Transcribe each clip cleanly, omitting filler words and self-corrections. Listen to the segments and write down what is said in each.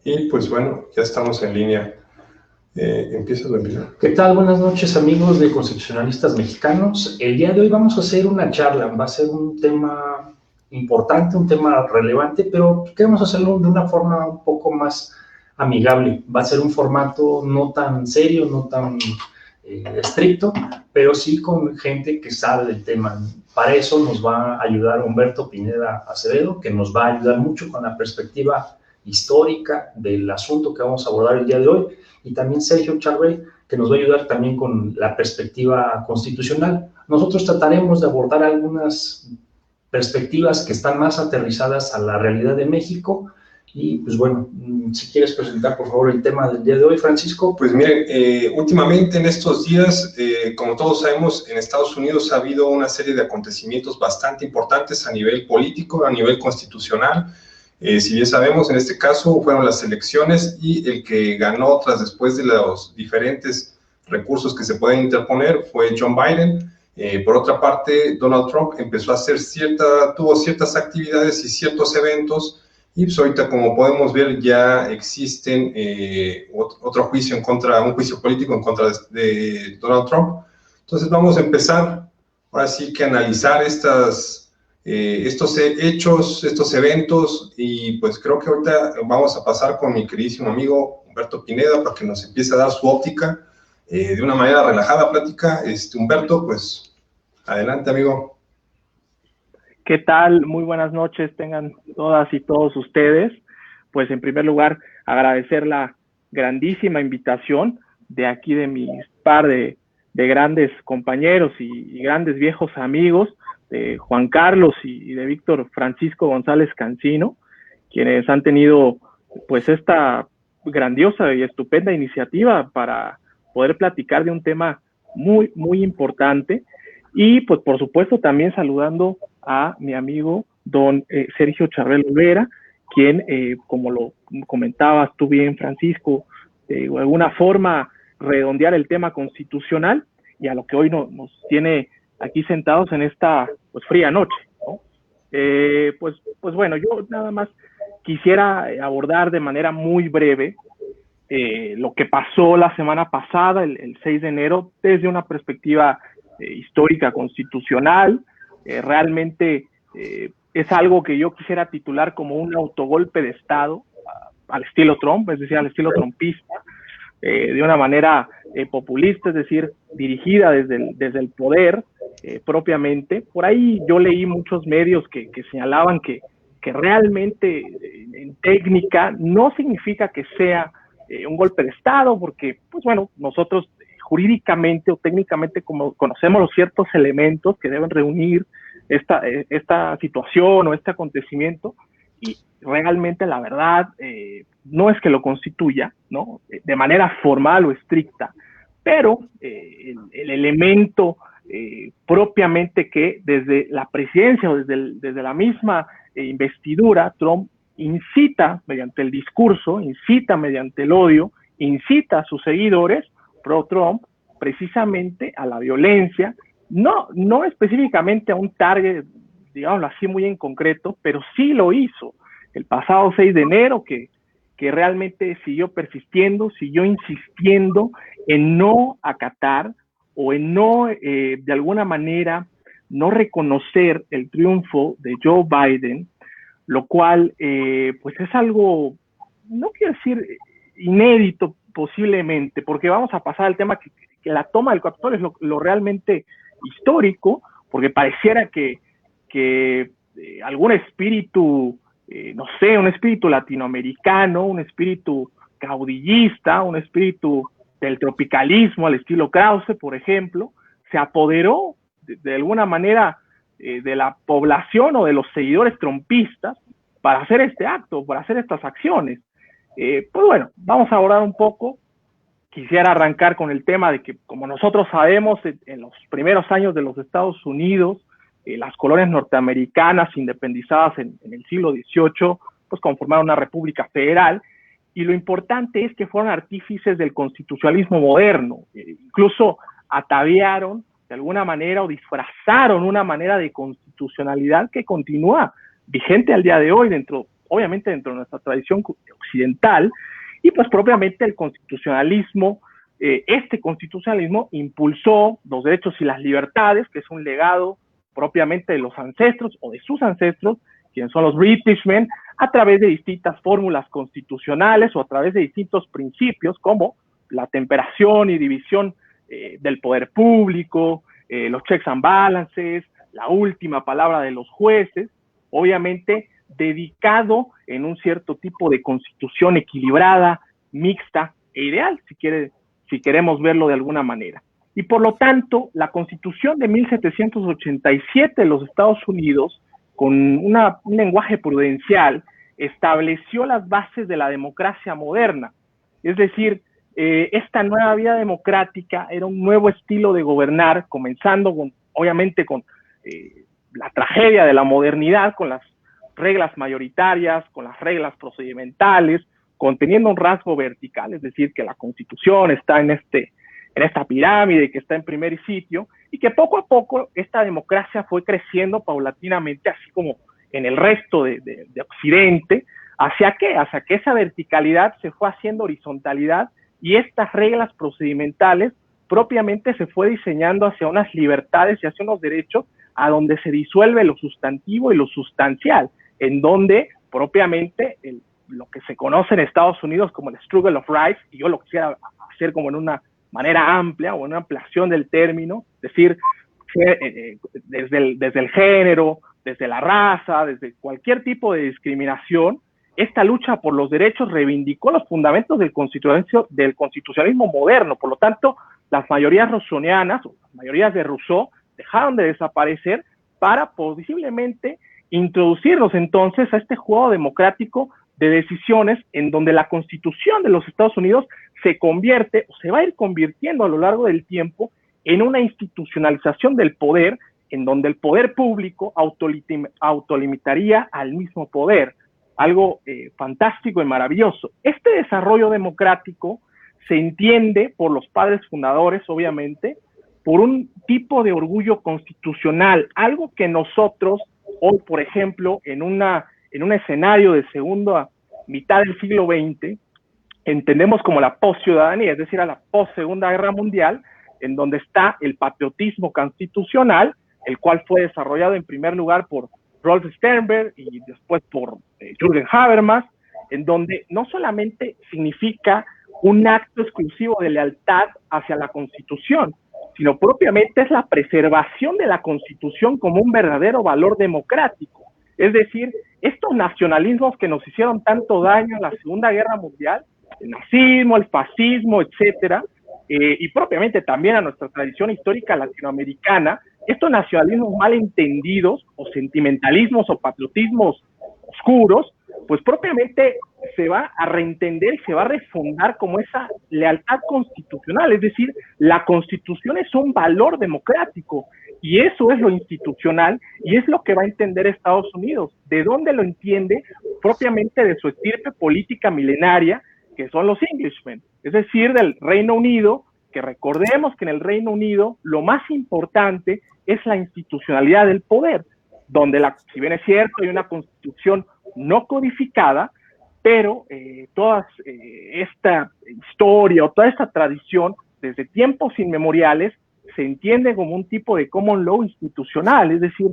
Y pues bueno, ya estamos en línea. Empieza tu empieza. ¿Qué tal? Buenas noches, amigos de Constitucionalistas Mexicanos. El día de hoy vamos a hacer una charla. Va a ser un tema importante, un tema relevante, pero queremos hacerlo de una forma un poco más amigable. Va a ser un formato no tan serio, no tan estricto, pero sí con gente que sabe del tema. Para eso nos va a ayudar Humberto Pineda Acevedo, que nos va a ayudar mucho con la perspectiva histórica del asunto que vamos a abordar el día de hoy, y también Sergio Charbel, que nos va a ayudar también con la perspectiva constitucional. Nosotros trataremos de abordar algunas perspectivas que están más aterrizadas a la realidad de México. Y pues bueno, si quieres presentar por favor el tema del día de hoy, Francisco. Pues miren, últimamente en estos días, como todos sabemos, en Estados Unidos ha habido una serie de acontecimientos bastante importantes a nivel político, a nivel constitucional. Si bien sabemos, en este caso fueron las elecciones y el que ganó después de los diferentes recursos que se pueden interponer fue John Biden. Por otra parte, Donald Trump empezó a hacer tuvo ciertas actividades y ciertos eventos, y pues ahorita, como podemos ver, ya existen otro juicio un juicio político en contra de Donald Trump. Entonces vamos a empezar, ahora sí que analizar estos hechos, estos eventos, y pues creo que ahorita vamos a pasar con mi queridísimo amigo Humberto Pineda para que nos empiece a dar su óptica de una manera relajada, plática. Humberto, pues adelante, amigo. ¿Qué tal? Muy buenas noches tengan todas y todos ustedes. Pues en primer lugar, agradecer la grandísima invitación de aquí de mis par de grandes compañeros y grandes viejos amigos, de Juan Carlos y de Víctor Francisco González Cancino, quienes han tenido pues esta grandiosa y estupenda iniciativa para poder platicar de un tema muy, muy importante. Y pues por supuesto también saludando a mi amigo don Sergio Charbel Olvera, quien, como lo comentabas tú bien, Francisco, de alguna forma redondear el tema constitucional y a lo que hoy nos tiene aquí sentados en esta pues fría noche, ¿no? Pues bueno, yo nada más quisiera abordar de manera muy breve lo que pasó la semana pasada, el 6 de enero, desde una perspectiva histórica constitucional. Realmente es algo que yo quisiera titular como un autogolpe de Estado al estilo Trump, es decir, al estilo trumpista, de una manera populista, es decir, dirigida desde el poder propiamente. Por ahí yo leí muchos medios que señalaban que realmente en técnica no significa que sea un golpe de Estado, porque, pues bueno, nosotros jurídicamente o técnicamente como conocemos los ciertos elementos que deben reunir esta situación o este acontecimiento, y realmente la verdad no es que lo constituya, ¿no?, de manera formal o estricta, pero el elemento propiamente que desde la presidencia o desde la misma investidura, Trump incita mediante el discurso, incita mediante el odio, incita a sus seguidores pro-Trump precisamente a la violencia, no específicamente a un target, digámoslo así, muy en concreto, pero sí lo hizo el pasado 6 de enero, que realmente siguió persistiendo, siguió insistiendo en no acatar o en no, de alguna manera, no reconocer el triunfo de Joe Biden, lo cual pues es algo, no quiero decir inédito posiblemente, porque vamos a pasar al tema que la toma del Capitolio es lo realmente histórico, porque pareciera que algún espíritu, no sé, un espíritu latinoamericano, un espíritu caudillista, un espíritu del tropicalismo al estilo Krause, por ejemplo, se apoderó de alguna manera de la población o de los seguidores trumpistas para hacer este acto, para hacer estas acciones. Pues bueno, vamos a abordar un poco. Quisiera arrancar con el tema de que, como nosotros sabemos, en los primeros años de los Estados Unidos, las colonias norteamericanas independizadas en el siglo XVIII, pues conformaron una república federal, y lo importante es que fueron artífices del constitucionalismo moderno, incluso ataviaron de alguna manera o disfrazaron una manera de constitucionalidad que continúa vigente al día de hoy dentro obviamente dentro de nuestra tradición occidental, y pues propiamente el constitucionalismo, este constitucionalismo impulsó los derechos y las libertades, que es un legado propiamente de los ancestros o de sus ancestros, quienes son los Britishmen, a través de distintas fórmulas constitucionales o a través de distintos principios como la temperación y división del poder público, los checks and balances, la última palabra de los jueces, obviamente dedicado en un cierto tipo de constitución equilibrada, mixta e ideal, si queremos verlo de alguna manera. Y por lo tanto, la Constitución de 1787 de los Estados Unidos, con un lenguaje prudencial, estableció las bases de la democracia moderna. Es decir, esta nueva vida democrática era un nuevo estilo de gobernar, comenzando obviamente con la tragedia de la modernidad, con las reglas mayoritarias, con las reglas procedimentales, conteniendo un rasgo vertical, es decir, que la Constitución está en esta pirámide, que está en primer sitio, y que poco a poco esta democracia fue creciendo paulatinamente, así como en el resto de Occidente. ¿Hacia qué? Hacia que esa verticalidad se fue haciendo horizontalidad y estas reglas procedimentales propiamente se fue diseñando hacia unas libertades y hacia unos derechos a donde se disuelve lo sustantivo y lo sustancial, en donde propiamente lo que se conoce en Estados Unidos como el struggle of rights, y yo lo quisiera hacer como en una manera amplia o en una ampliación del término, es decir, desde el género, desde la raza, desde cualquier tipo de discriminación, esta lucha por los derechos reivindicó los fundamentos del constitucionalismo moderno. Por lo tanto, las mayorías rousseauianas, o las mayorías de Rousseau, dejaron de desaparecer para posiblemente introducirnos entonces a este juego democrático de decisiones en donde la Constitución de los Estados Unidos se convierte o se va a ir convirtiendo a lo largo del tiempo en una institucionalización del poder, en donde el poder público autolimitaría al mismo poder. Algo fantástico y maravilloso. Este desarrollo democrático se entiende por los padres fundadores, obviamente, por un tipo de orgullo constitucional, algo que nosotros hoy, por ejemplo, en un escenario de segunda mitad del siglo XX, entendemos como la posciudadanía, es decir, a la post-Segunda Guerra Mundial, en donde está el patriotismo constitucional, el cual fue desarrollado en primer lugar por Rolf Sternberg y después por Jürgen Habermas, en donde no solamente significa un acto exclusivo de lealtad hacia la Constitución, sino propiamente es la preservación de la Constitución como un verdadero valor democrático. Es decir, estos nacionalismos que nos hicieron tanto daño en la Segunda Guerra Mundial, el nazismo, el fascismo, etcétera, y propiamente también a nuestra tradición histórica latinoamericana, estos nacionalismos mal entendidos, o sentimentalismos, o patriotismos oscuros, pues propiamente se va a reentender y se va a refundar como esa lealtad constitucional, es decir, la Constitución es un valor democrático, y eso es lo institucional, y es lo que va a entender Estados Unidos. ¿De dónde lo entiende? Propiamente de su estirpe política milenaria, que son los Englishmen, es decir, del Reino Unido, que recordemos que en el Reino Unido lo más importante es la institucionalidad del poder, donde si bien es cierto hay una constitución no codificada, pero toda esta historia o toda esta tradición desde tiempos inmemoriales se entiende como un tipo de common law institucional, es decir,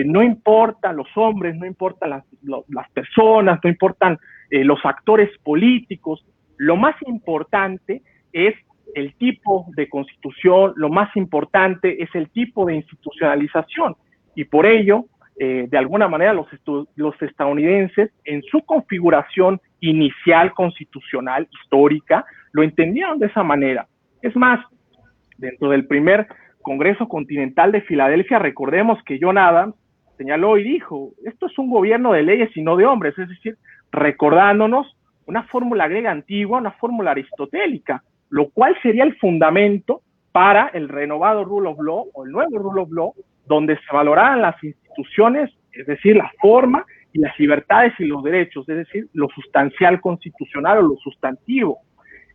no importan los hombres, no importan las personas, no importan los actores políticos, lo más importante es el tipo de constitución, lo más importante es el tipo de institucionalización, y por ello, de alguna manera, los estadounidenses, en su configuración inicial constitucional, histórica, lo entendieron de esa manera. Es más, dentro del primer Congreso Continental de Filadelfia, recordemos que John Adams señaló y dijo, esto es un gobierno de leyes y no de hombres, es decir, recordándonos una fórmula griega antigua, una fórmula aristotélica, lo cual sería el fundamento para el renovado Rule of Law o el nuevo Rule of Law, donde se valoraran las instituciones, es decir, la forma y las libertades y los derechos, es decir, lo sustancial constitucional o lo sustantivo.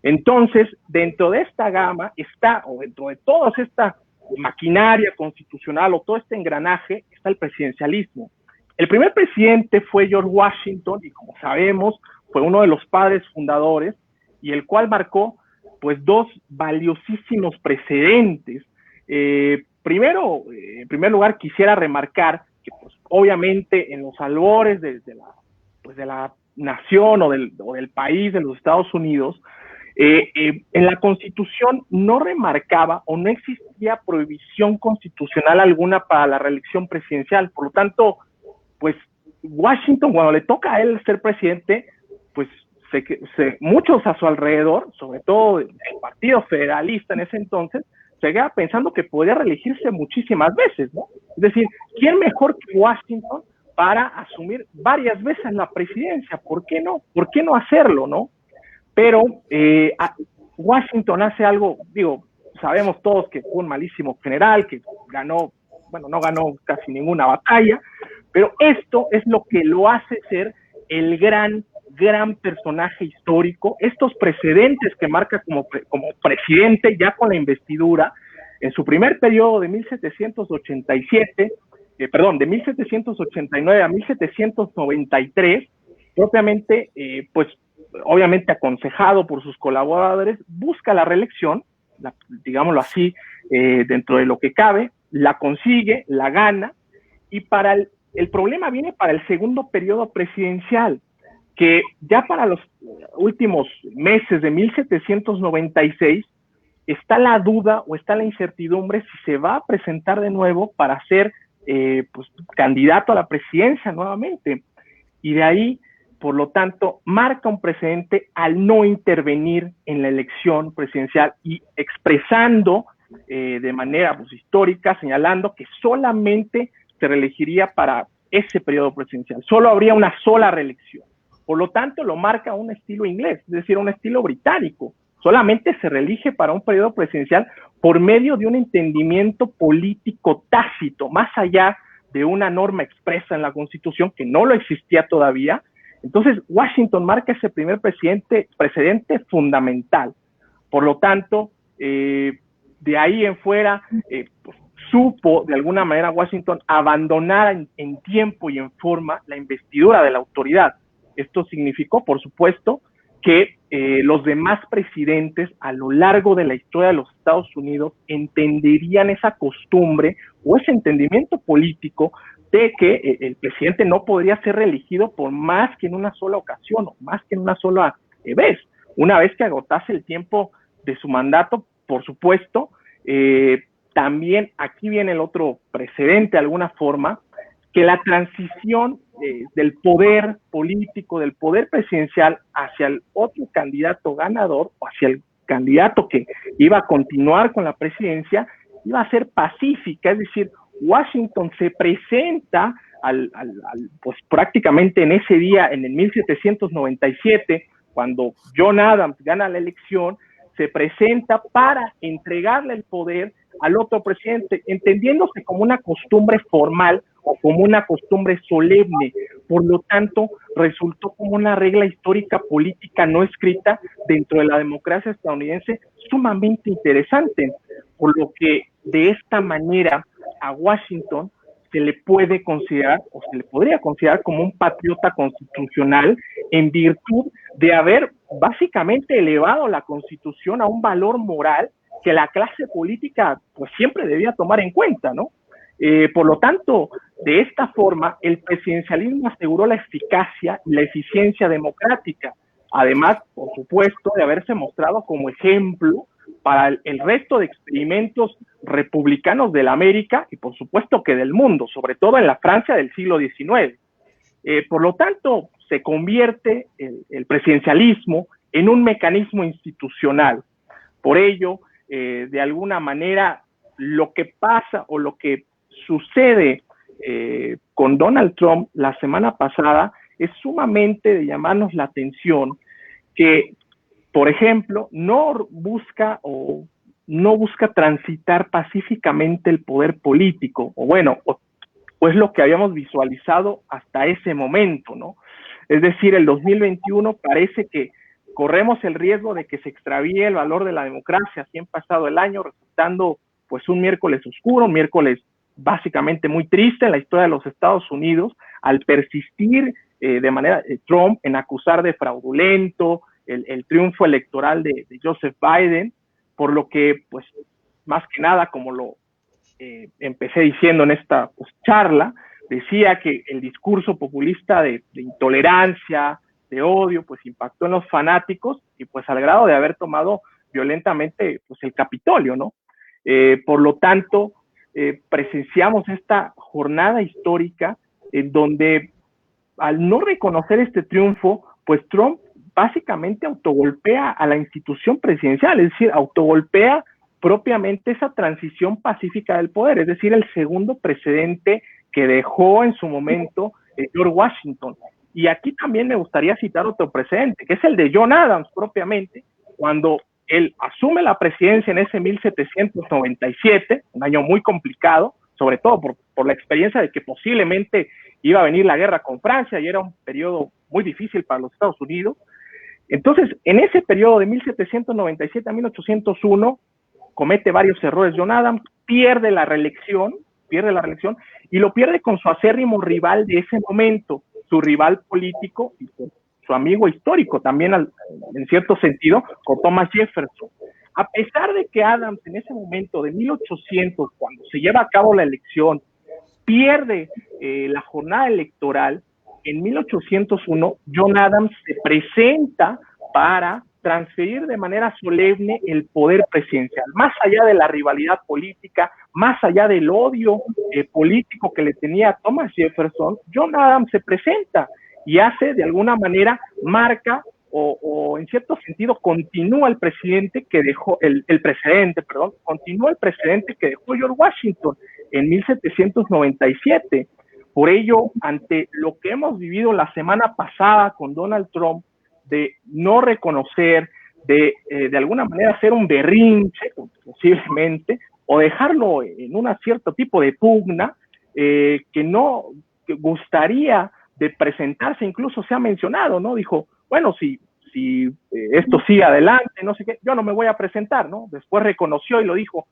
Entonces, dentro de esta gama está, o dentro de toda esta maquinaria constitucional o todo este engranaje, está el presidencialismo. El primer presidente fue George Washington, y como sabemos, fue uno de los padres fundadores, y el cual marcó pues dos valiosísimos precedentes. Primero, en primer lugar, quisiera remarcar que pues, obviamente en los albores de la nación o del país de los Estados Unidos, en la Constitución no remarcaba o no existía prohibición constitucional alguna para la reelección presidencial. Por lo tanto, pues Washington, cuando le toca a él ser presidente, pues muchos a su alrededor, sobre todo el Partido Federalista en ese entonces, se queda pensando que podría reelegirse muchísimas veces, ¿no? Es decir, ¿quién mejor que Washington para asumir varias veces la presidencia? ¿Por qué no? ¿Por qué no hacerlo, no? Pero Washington hace algo, digo, sabemos todos que fue un malísimo general, que ganó, bueno, no ganó casi ninguna batalla, pero esto es lo que lo hace ser el gran personaje histórico. Estos precedentes que marca como presidente ya con la investidura, en su primer periodo de 1787, de 1789 a 1793, propiamente, pues, obviamente aconsejado por sus colaboradores, busca la reelección, digámoslo así, dentro de lo que cabe, la consigue, la gana, y el problema viene para el segundo periodo presidencial, que ya para los últimos meses de 1796 está la duda o está la incertidumbre si se va a presentar de nuevo para ser pues, candidato a la presidencia nuevamente. Y de ahí, por lo tanto, marca un precedente al no intervenir en la elección presidencial y expresando de manera pues, histórica, señalando que solamente se reelegiría para ese periodo presidencial. Solo habría una sola reelección. Por lo tanto, lo marca un estilo inglés, es decir, un estilo británico. Solamente se reelige para un periodo presidencial por medio de un entendimiento político tácito, más allá de una norma expresa en la Constitución, que no lo existía todavía. Entonces, Washington marca ese primer precedente fundamental. Por lo tanto, de ahí en fuera, pues, supo de alguna manera Washington abandonar en tiempo y en forma la investidura de la autoridad. Esto significó, por supuesto, que los demás presidentes a lo largo de la historia de los Estados Unidos entenderían esa costumbre o ese entendimiento político de que el presidente no podría ser reelegido por más que en una sola ocasión o más que en una sola vez. Una vez que agotase el tiempo de su mandato, por supuesto, también aquí viene el otro precedente de alguna forma, que la transición del poder político, del poder presidencial hacia el otro candidato ganador o hacia el candidato que iba a continuar con la presidencia, iba a ser pacífica, es decir, Washington se presenta pues prácticamente en ese día, en el 1797, cuando John Adams gana la elección, se presenta para entregarle el poder al otro presidente, entendiéndose como una costumbre formal o como una costumbre solemne. Por lo tanto, resultó como una regla histórica política no escrita dentro de la democracia estadounidense sumamente interesante, por lo que de esta manera a Washington se le puede considerar o se le podría considerar como un patriota constitucional en virtud de haber básicamente elevado la Constitución a un valor moral que la clase política pues siempre debía tomar en cuenta, ¿no? Por lo tanto, de esta forma, el presidencialismo aseguró la eficacia y la eficiencia democrática, además, por supuesto, de haberse mostrado como ejemplo para el resto de experimentos republicanos de la América y, por supuesto, que del mundo, sobre todo en la Francia del siglo XIX. Por lo tanto, se convierte el presidencialismo en un mecanismo institucional. Por ello, de alguna manera, lo que pasa o lo que sucede con Donald Trump la semana pasada es sumamente de llamarnos la atención, que, por ejemplo, no busca transitar pacíficamente el poder político, o es lo que habíamos visualizado hasta ese momento, ¿no? Es decir, el 2021 parece que corremos el riesgo de que se extravíe el valor de la democracia, así han pasado el año, resultando pues un miércoles oscuro, un miércoles básicamente muy triste en la historia de los Estados Unidos al persistir de manera Trump en acusar de fraudulento el triunfo electoral de Joseph Biden, por lo que, pues, más que nada, como lo empecé diciendo en esta charla, decía que el discurso populista de intolerancia, de odio, pues impactó en los fanáticos y pues al grado de haber tomado violentamente pues el Capitolio, ¿no? Por lo tanto, presenciamos esta jornada histórica en donde al no reconocer este triunfo, pues Trump básicamente autogolpea a la institución presidencial, es decir, autogolpea propiamente esa transición pacífica del poder, es decir, el segundo precedente que dejó en su momento George Washington. Y aquí también me gustaría citar otro precedente, que es el de John Adams propiamente, cuando él asume la presidencia en ese 1797, un año muy complicado, sobre todo por la experiencia de que posiblemente iba a venir la guerra con Francia y era un periodo muy difícil para los Estados Unidos. Entonces, en ese periodo de 1797 a 1801, comete varios errores John Adams, pierde la reelección y lo pierde con su acérrimo rival de ese momento, su rival político y su amigo histórico también, en cierto sentido, con Thomas Jefferson. A pesar de que Adams en ese momento de 1800, cuando se lleva a cabo la elección, pierde la jornada electoral, en 1801 John Adams se presenta para transferir de manera solemne el poder presidencial. Más allá de la rivalidad política, más allá del odio político que le tenía Thomas Jefferson, John Adams se presenta y hace, de alguna manera, marca o en cierto sentido continúa el precedente que dejó George Washington en 1797. Por ello, ante lo que hemos vivido la semana pasada con Donald Trump, de no reconocer, de alguna manera hacer un berrinche, posiblemente, o dejarlo en un cierto tipo de pugna, que gustaría de presentarse, incluso se ha mencionado, ¿no? Dijo, bueno, si esto sigue adelante, no sé qué, yo no me voy a presentar, ¿no? Después reconoció y lo dijo,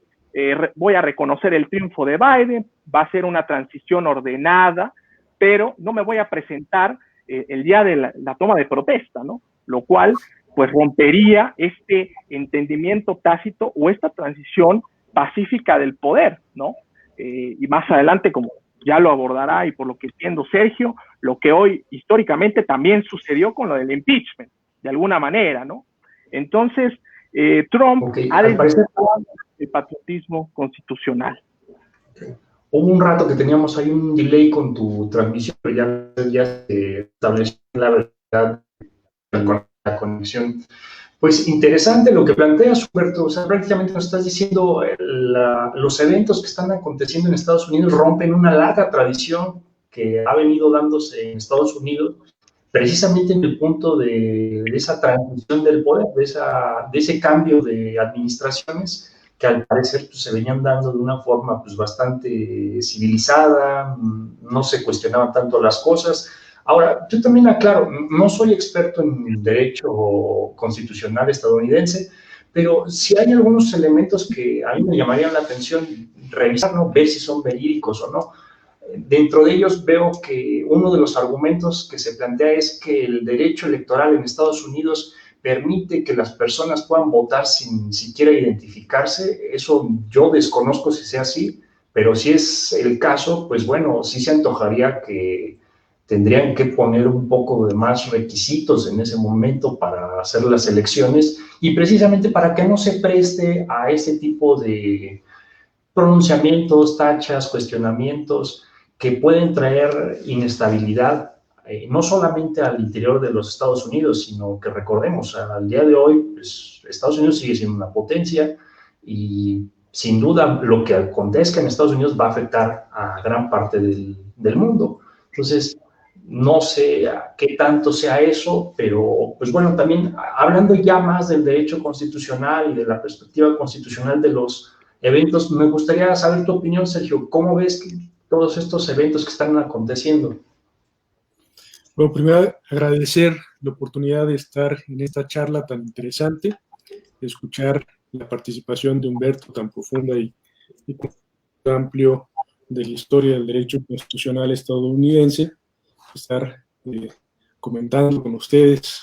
voy a reconocer el triunfo de Biden, va a ser una transición ordenada, pero no me voy a presentar el día de la toma de protesta, ¿no? Lo cual, pues, rompería este entendimiento tácito o esta transición pacífica del poder, ¿no? Y más adelante, como ya lo abordará y por lo que entiendo Sergio, lo que hoy históricamente también sucedió con lo del impeachment, de alguna manera, ¿no? Entonces, Trump ha desvirtuado el patriotismo constitucional. Hubo un rato que teníamos ahí un delay con tu transmisión, pero ya se estableció la verdad con la conexión. Pues interesante lo que planteas, Humberto. O sea, prácticamente nos estás diciendo los eventos que están aconteciendo en Estados Unidos rompen una larga tradición que ha venido dándose en Estados Unidos, precisamente en el punto de esa transición del poder, de ese cambio de administraciones que al parecer pues, se venían dando de una forma pues, bastante civilizada, no se cuestionaban tanto las cosas. Ahora, yo también aclaro, no soy experto en derecho constitucional estadounidense, pero sí hay algunos elementos que a mí me llamarían la atención revisar, ¿no? Ver si son verídicos o no. Dentro de ellos veo que uno de los argumentos que se plantea es que el derecho electoral en Estados Unidos permite que las personas puedan votar sin siquiera identificarse. Eso yo desconozco si sea así, pero si es el caso, pues bueno, sí se antojaría que tendrían que poner un poco de más requisitos en ese momento para hacer las elecciones y precisamente para que no se preste a ese tipo de pronunciamientos, tachas, cuestionamientos que pueden traer inestabilidad no solamente al interior de los Estados Unidos, sino que recordemos, al día de hoy, pues, Estados Unidos sigue siendo una potencia y sin duda lo que acontezca en Estados Unidos va a afectar a gran parte del mundo. Entonces, no sé qué tanto sea eso, pero pues bueno, también hablando ya más del derecho constitucional y de la perspectiva constitucional de los eventos, me gustaría saber tu opinión, Sergio. ¿Cómo ves todos estos eventos que están aconteciendo? Bueno, primero agradecer la oportunidad de estar en esta charla tan interesante, de escuchar la participación de Humberto tan profunda y con amplio de la historia del derecho constitucional estadounidense, estar comentando con ustedes,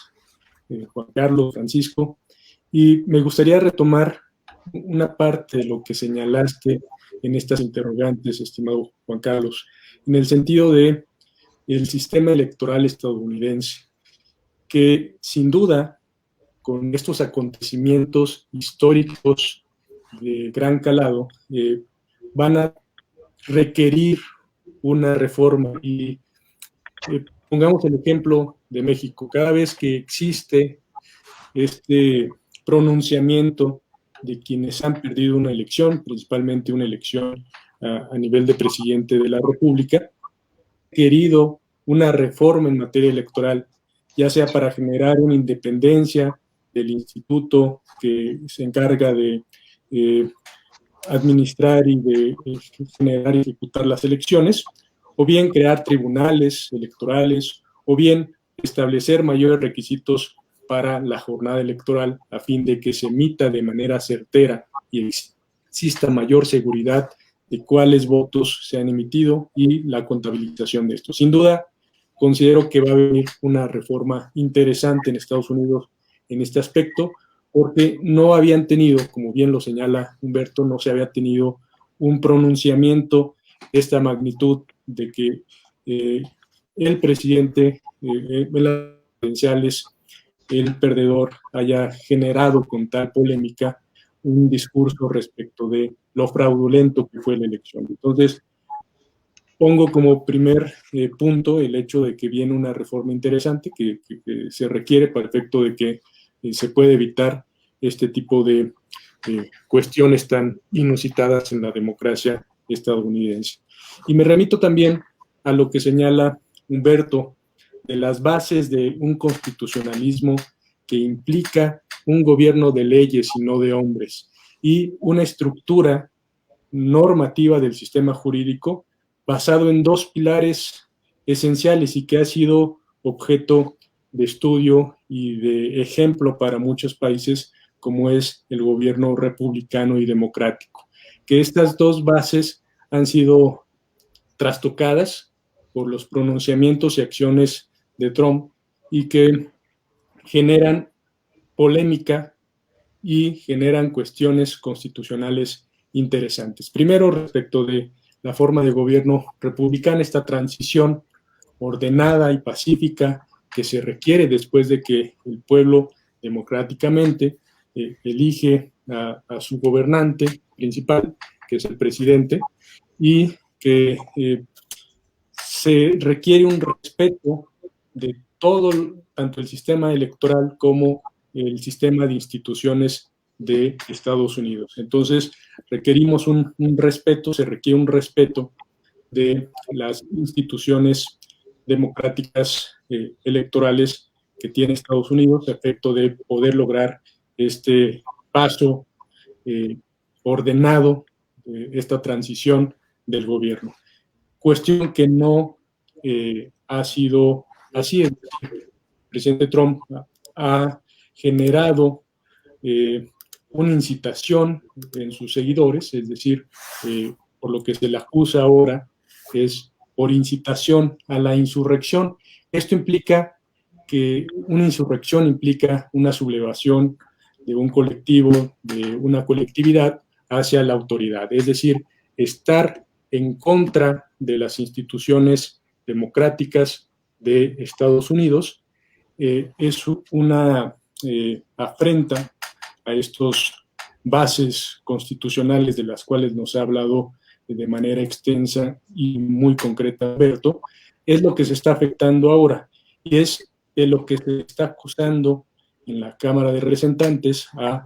Juan Carlos, Francisco, y me gustaría retomar una parte de lo que señalaste en estas interrogantes, estimado Juan Carlos, en el sentido de el sistema electoral estadounidense, que sin duda, con estos acontecimientos históricos de gran calado, van a requerir una reforma. Y pongamos el ejemplo de México. Cada vez que existe este pronunciamiento de quienes han perdido una elección, principalmente una elección a nivel de presidente de la República, querido una reforma en materia electoral, ya sea para generar una independencia del instituto que se encarga de administrar y de generar y ejecutar las elecciones, o bien crear tribunales electorales, o bien establecer mayores requisitos para la jornada electoral a fin de que se emita de manera certera y exista mayor seguridad de cuáles votos se han emitido y la contabilización de esto. Sin duda, considero que va a venir una reforma interesante en Estados Unidos en este aspecto, porque no habían tenido, como bien lo señala Humberto, no se había tenido un pronunciamiento de esta magnitud de que el presidente, en las presidenciales, el perdedor haya generado con tal polémica un discurso respecto de lo fraudulento que fue la elección. Entonces, pongo como primer punto el hecho de que viene una reforma interesante que se requiere para efecto de que se puede evitar este tipo de cuestiones tan inusitadas en la democracia estadounidense. Y me remito también a lo que señala Humberto de las bases de un constitucionalismo que implica un gobierno de leyes y no de hombres, y una estructura normativa del sistema jurídico basado en dos pilares esenciales y que ha sido objeto de estudio y de ejemplo para muchos países, como es el gobierno republicano y democrático. Que estas dos bases han sido trastocadas por los pronunciamientos y acciones de Trump y que generan polémica y generan cuestiones constitucionales interesantes. Primero, respecto de la forma de gobierno republicana, esta transición ordenada y pacífica que se requiere después de que el pueblo democráticamente elige a su gobernante principal, que es el presidente, y que se requiere un respeto de todo, tanto el sistema electoral como el sistema de instituciones de Estados Unidos. Entonces, requerimos un respeto, se requiere un respeto de las instituciones democráticas electorales que tiene Estados Unidos a efecto de poder lograr este paso ordenado, esta transición del gobierno. Cuestión que no ha sido así. El presidente Trump ha generado una incitación en sus seguidores, es decir, por lo que se le acusa ahora es por incitación a la insurrección. Esto implica que una insurrección implica una sublevación de un colectivo, de una colectividad hacia la autoridad, es decir, estar en contra de las instituciones democráticas de Estados Unidos es una afrenta a estos bases constitucionales de las cuales nos ha hablado de manera extensa y muy concreta Alberto, es lo que se está afectando ahora y es de lo que se está acusando en la Cámara de Representantes a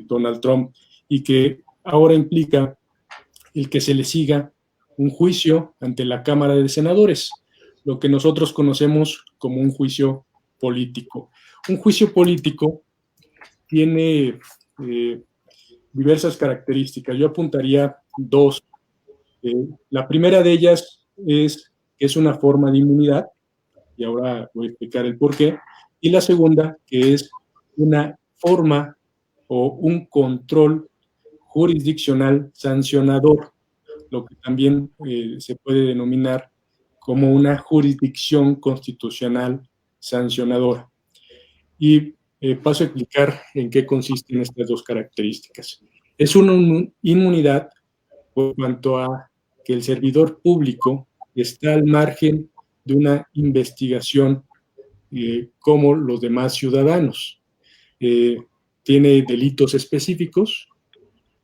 Donald Trump y que ahora implica el que se le siga un juicio ante la Cámara de Senadores, lo que nosotros conocemos como un juicio político. Un juicio político tiene diversas características. Yo apuntaría dos. La primera de ellas es que es una forma de inmunidad, y ahora voy a explicar el por qué. Y la segunda, que es una forma o un control jurisdiccional sancionador, lo que también se puede denominar como una jurisdicción constitucional sancionadora. Y paso a explicar en qué consisten estas dos características. Es una inmunidad por cuanto a que el servidor público está al margen de una investigación como los demás ciudadanos. Tiene delitos específicos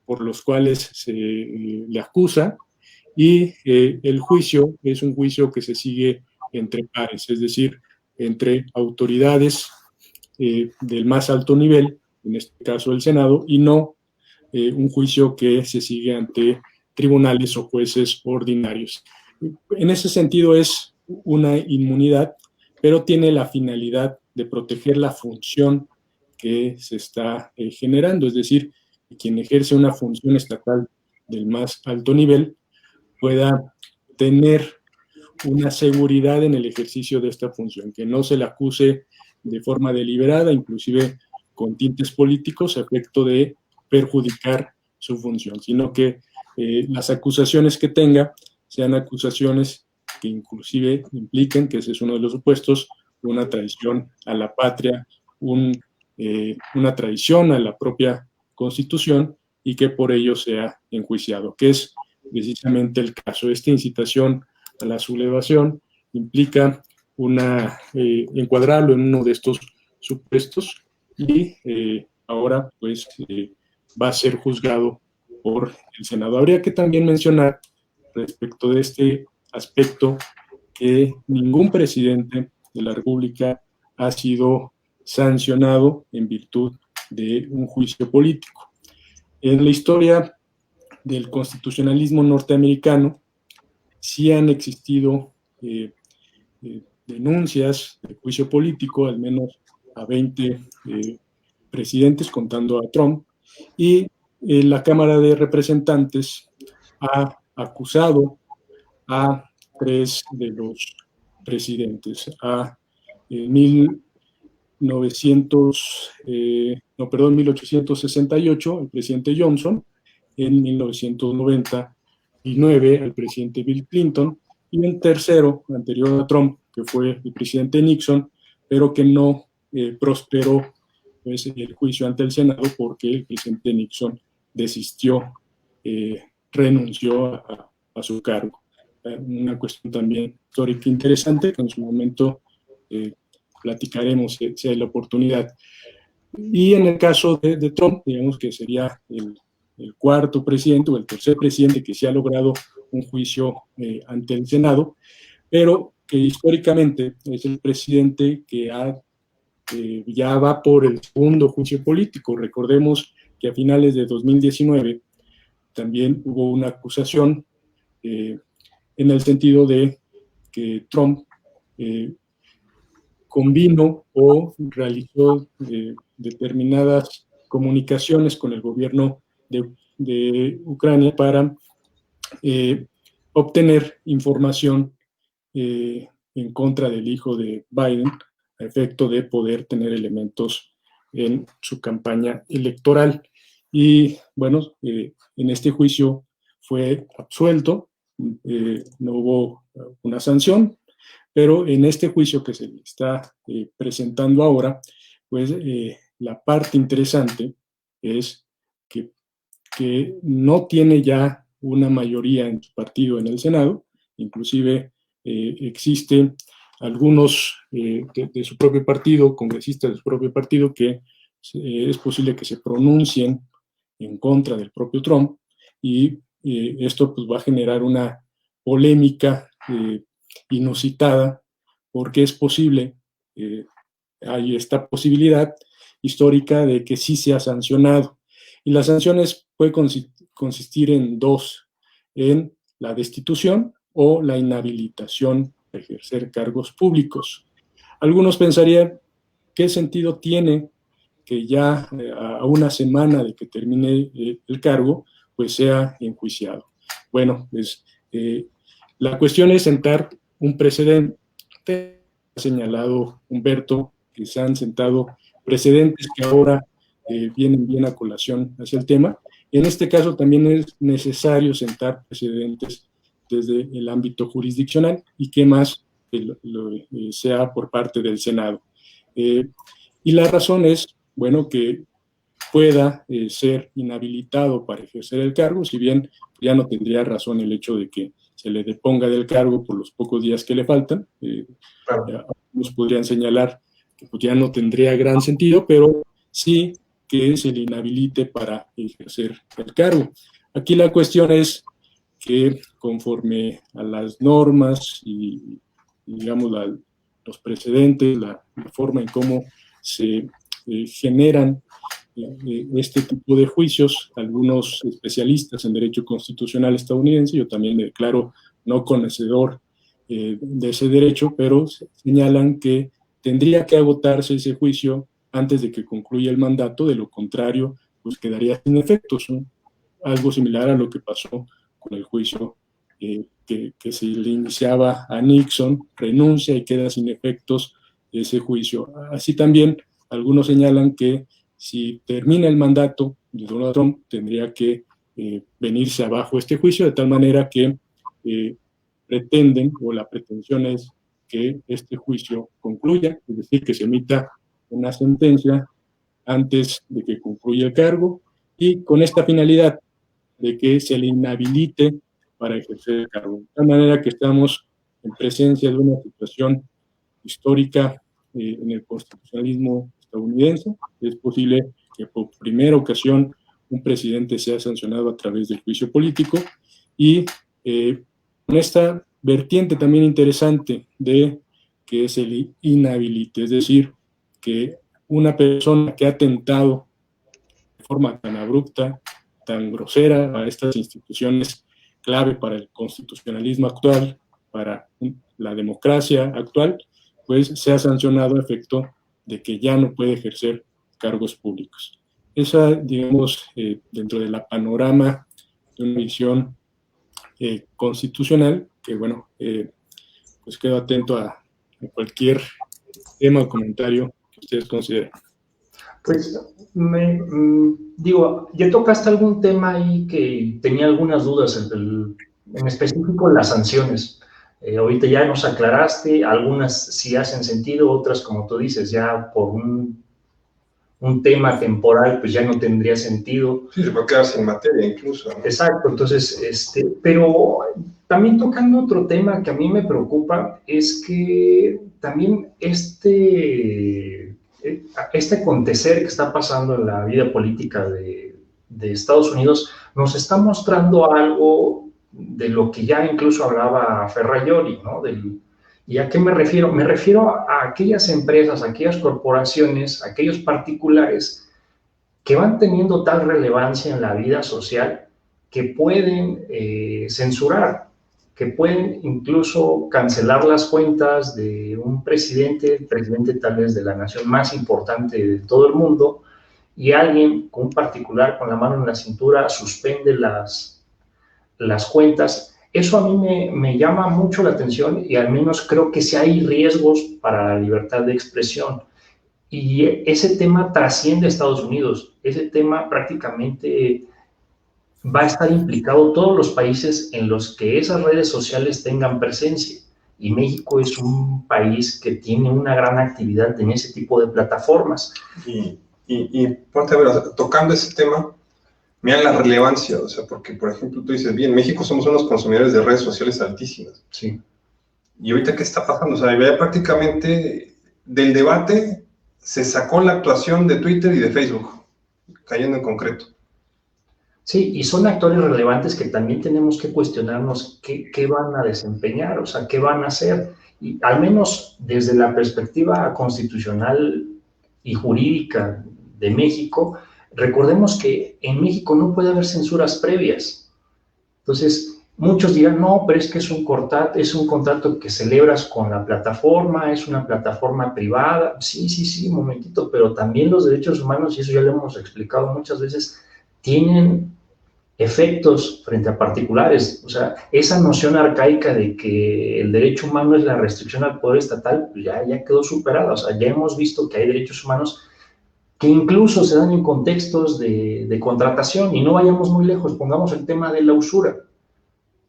por los cuales se le acusa, y el juicio es un juicio que se sigue entre pares, es decir, entre autoridades del más alto nivel, en este caso el Senado, y no un juicio que se sigue ante tribunales o jueces ordinarios. En ese sentido es una inmunidad, pero tiene la finalidad de proteger la función que se está generando, es decir, que quien ejerce una función estatal del más alto nivel pueda tener una seguridad en el ejercicio de esta función, que no se le acuse de forma deliberada, inclusive con tintes políticos, a efecto de perjudicar su función, sino que las acusaciones que tenga sean acusaciones que inclusive impliquen, que ese es uno de los supuestos, una traición a la patria, una traición a la propia Constitución, y que por ello sea enjuiciado, que es precisamente el caso. Esta incitación a la sublevación implica encuadrarlo en uno de estos supuestos, y ahora pues va a ser juzgado por el Senado. Habría que también mencionar respecto de este aspecto que ningún presidente de la República ha sido sancionado en virtud de un juicio político. En la historia del constitucionalismo norteamericano sí han existido denuncias de juicio político, al menos a 20 presidentes, contando a Trump, y la Cámara de Representantes ha acusado a 3 de los presidentes, a 1868, el presidente Johnson, en 1999, el presidente Bill Clinton, y un tercero, anterior a Trump, que fue el presidente Nixon, pero que no prosperó pues, el juicio ante el Senado, porque el presidente Nixon desistió, renunció a su cargo. Una cuestión también histórica interesante, que en su momento platicaremos si hay la oportunidad. Y en el caso de Trump, digamos que sería el cuarto presidente o el tercer presidente que se ha logrado un juicio ante el Senado, pero que históricamente es el presidente que ya va por el segundo juicio político. Recordemos que a finales de 2019 también hubo una acusación en el sentido de que Trump convino o realizó determinadas comunicaciones con el gobierno de Ucrania para obtener información en contra del hijo de Biden, a efecto de poder tener elementos en su campaña electoral. Y bueno, en este juicio fue absuelto, no hubo una sanción, pero en este juicio que se le está presentando ahora, pues la parte interesante es que no tiene ya una mayoría en su partido en el Senado, inclusive existen algunos de su propio partido, congresistas de su propio partido, que es posible que se pronuncien en contra del propio Trump, y esto pues va a generar una polémica inusitada, porque es posible, hay esta posibilidad histórica de que sí sea sancionado. Y las sanciones pueden consistir en dos: en la destitución o la inhabilitación de ejercer cargos públicos. Algunos pensarían, ¿qué sentido tiene que ya a una semana de que termine el cargo, pues sea enjuiciado? Bueno, pues la cuestión es sentar un precedente. Ha señalado Humberto que se han sentado precedentes que ahora vienen bien a colación hacia el tema, En este caso también es necesario sentar precedentes desde el ámbito jurisdiccional y qué más sea por parte del Senado. Y la razón es, bueno, que pueda ser inhabilitado para ejercer el cargo, si bien ya no tendría razón el hecho de que se le deponga del cargo por los pocos días que le faltan. Claro. Algunos podrían señalar que pues, ya no tendría gran sentido, pero sí que se le inhabilite para ejercer el cargo. Aquí la cuestión es que conforme a las normas y digamos, los precedentes, la forma en cómo se generan este tipo de juicios, algunos especialistas en derecho constitucional estadounidense, yo también me declaro no conocedor de ese derecho, pero señalan que tendría que agotarse ese juicio antes de que concluya el mandato, de lo contrario, pues quedaría sin efectos, ¿no? Algo similar a lo que pasó con el juicio que se le iniciaba a Nixon, renuncia y queda sin efectos ese juicio. Así también, algunos señalan que si termina el mandato de Donald Trump, tendría que venirse abajo este juicio, de tal manera que pretenden, o la pretensión es que este juicio concluya, es decir, que se emita una sentencia antes de que concluya el cargo, y con esta finalidad de que se le inhabilite para ejercer el cargo. De tal manera que estamos en presencia de una situación histórica en el constitucionalismo estadounidense. Es posible que por primera ocasión un presidente sea sancionado a través del juicio político, y con esta vertiente también interesante de que se le inhabilite, es decir, que una persona que ha atentado de forma tan abrupta, tan grosera a estas instituciones clave para el constitucionalismo actual, para la democracia actual, pues sea sancionado a efecto de que ya no puede ejercer cargos públicos. Esa, digamos, dentro de la panorama de una visión constitucional, que bueno, pues quedo atento a cualquier tema o comentario que ustedes consideren. Pues, digo, ya tocaste algún tema ahí que tenía algunas dudas, en específico las sanciones. Ahorita ya nos aclaraste, algunas sí hacen sentido, otras, como tú dices, ya por un tema temporal, pues ya no tendría sentido. Sí, se puede quedar sin materia incluso, ¿no? Exacto, entonces, pero también tocando otro tema que a mí me preocupa, es que también este acontecer que está pasando en la vida política de Estados Unidos nos está mostrando algo de lo que ya incluso hablaba Ferrajoli, ¿no? ¿Y a qué me refiero? Me refiero a aquellas empresas, a aquellas corporaciones, a aquellos particulares que van teniendo tal relevancia en la vida social que pueden censurar, que pueden incluso cancelar las cuentas de un presidente, el presidente tal vez de la nación más importante de todo el mundo, y alguien con un particular con la mano en la cintura suspende las cuentas. Eso a mí me llama mucho la atención, y al menos creo que sí hay riesgos para la libertad de expresión. Y ese tema trasciende a Estados Unidos. Ese tema prácticamente va a estar implicado todos los países en los que esas redes sociales tengan presencia. Y México es un país que tiene una gran actividad en ese tipo de plataformas. Y ponte a ver, tocando ese tema, mira la relevancia, o sea, porque, por ejemplo, tú dices, bien, México somos unos consumidores de redes sociales altísimas. Sí. Y ahorita, ¿qué está pasando? O sea, ya prácticamente del debate se sacó la actuación de Twitter y de Facebook, cayendo en concreto. Sí, y son actores relevantes que también tenemos que cuestionarnos qué van a desempeñar, o sea, qué van a hacer. Y al menos desde la perspectiva constitucional y jurídica de México, recordemos que en México no puede haber censuras previas. Entonces, muchos dirán, no, pero es que es un contrato que celebras con la plataforma, es una plataforma privada. Sí, un momentito, pero también los derechos humanos, y eso ya lo hemos explicado muchas veces, tienen efectos frente a particulares. O sea, esa noción arcaica de que el derecho humano es la restricción al poder estatal, pues ya quedó superada. O sea, ya hemos visto que hay derechos humanos que incluso se dan en contextos de contratación, y no vayamos muy lejos, pongamos el tema de la usura.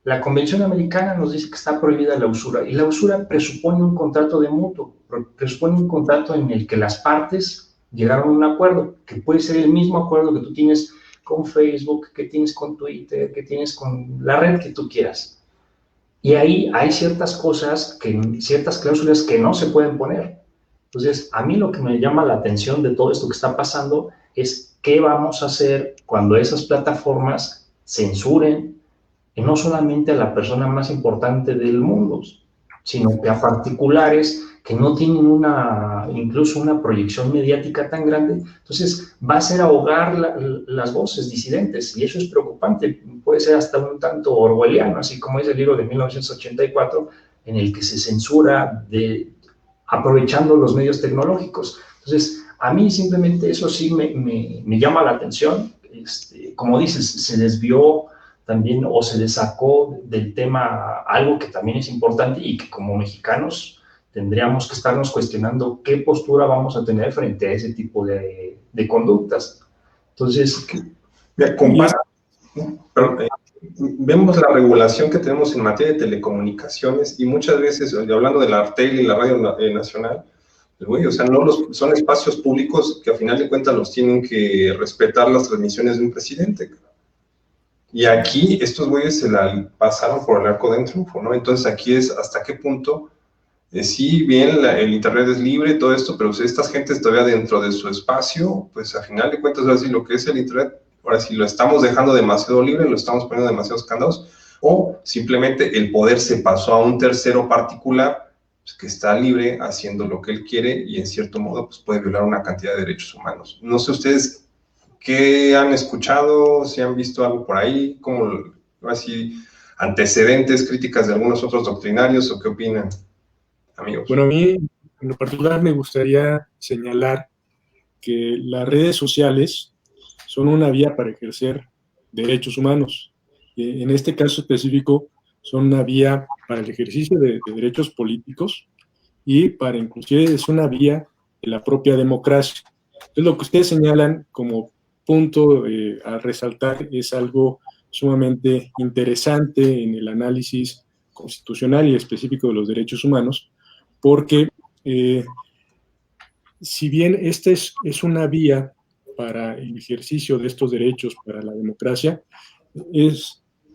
La Convención Americana nos dice que está prohibida la usura, y la usura presupone un contrato de mutuo, presupone un contrato en el que las partes llegaron a un acuerdo, que puede ser el mismo acuerdo que tú tienes con Facebook, que tienes con Twitter, que tienes con la red que tú quieras. Y ahí hay ciertas cosas, ciertas cláusulas que no se pueden poner. Entonces, a mí lo que me llama la atención de todo esto que está pasando es qué vamos a hacer cuando esas plataformas censuren, y no solamente a la persona más importante del mundo, sino que a particulares que no tienen incluso una proyección mediática tan grande. Entonces va a ser ahogar las voces disidentes, y eso es preocupante. Puede ser hasta un tanto orwelliano, así como es el libro de 1984, en el que se censura aprovechando los medios tecnológicos. Entonces, a mí simplemente eso sí me llama la atención. Como dices, se desvió también, o se le sacó del tema algo que también es importante y que como mexicanos tendríamos que estarnos cuestionando qué postura vamos a tener frente a ese tipo de conductas. Entonces, vemos la regulación que tenemos en materia de telecomunicaciones, y muchas veces, hablando de la Artel y la Radio Nacional, o sea, son espacios públicos que a final de cuentas los tienen que respetar las transmisiones de un presidente. Y aquí estos güeyes se la pasaron por el arco del triunfo, ¿no? Entonces aquí es hasta qué punto, sí, bien, el internet es libre, todo esto, pero si estas gentes todavía dentro de su espacio, pues a final de cuentas, ahora sí, lo que es el internet, ahora sí lo estamos dejando demasiado libre, lo estamos poniendo demasiados candados, o simplemente el poder se pasó a un tercero particular, pues, que está libre haciendo lo que él quiere, y en cierto modo pues puede violar una cantidad de derechos humanos. No sé ustedes ¿qué han escuchado? ¿Si han visto algo por ahí? ¿Cómo, así, antecedentes, críticas de algunos otros doctrinarios, o qué opinan, amigos? Bueno, a mí en lo particular me gustaría señalar que las redes sociales son una vía para ejercer derechos humanos. En este caso específico, son una vía para el ejercicio de derechos políticos, y para inclusive es una vía de la propia democracia. Entonces, lo que ustedes señalan como punto a resaltar es algo sumamente interesante en el análisis constitucional y específico de los derechos humanos, porque si bien esta es una vía para el ejercicio de estos derechos, para la democracia,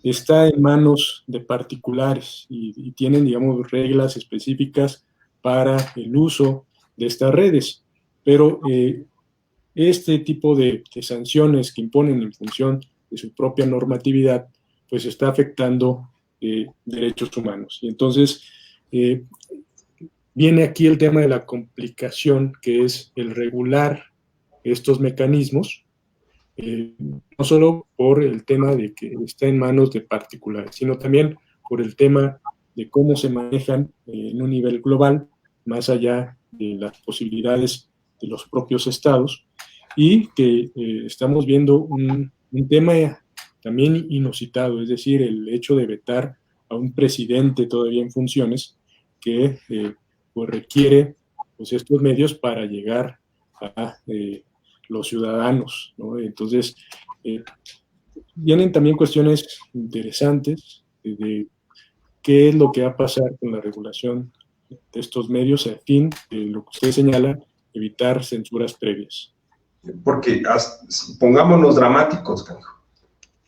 está en manos de particulares y tienen, digamos, reglas específicas para el uso de estas redes, pero este tipo de sanciones que imponen en función de su propia normatividad, pues está afectando derechos humanos. Y entonces viene aquí el tema de la complicación, que es el regular estos mecanismos, no solo por el tema de que está en manos de particulares, sino también por el tema de cómo se manejan en un nivel global, más allá de las posibilidades de los propios estados, y que estamos viendo un tema también inusitado, es decir, el hecho de vetar a un presidente todavía en funciones que pues requiere pues estos medios para llegar a los ciudadanos, ¿no? Entonces, vienen también cuestiones interesantes de qué es lo que va a pasar con la regulación de estos medios a fin de lo que usted señala, evitar censuras previas. Porque pongámonos dramáticos, canijo.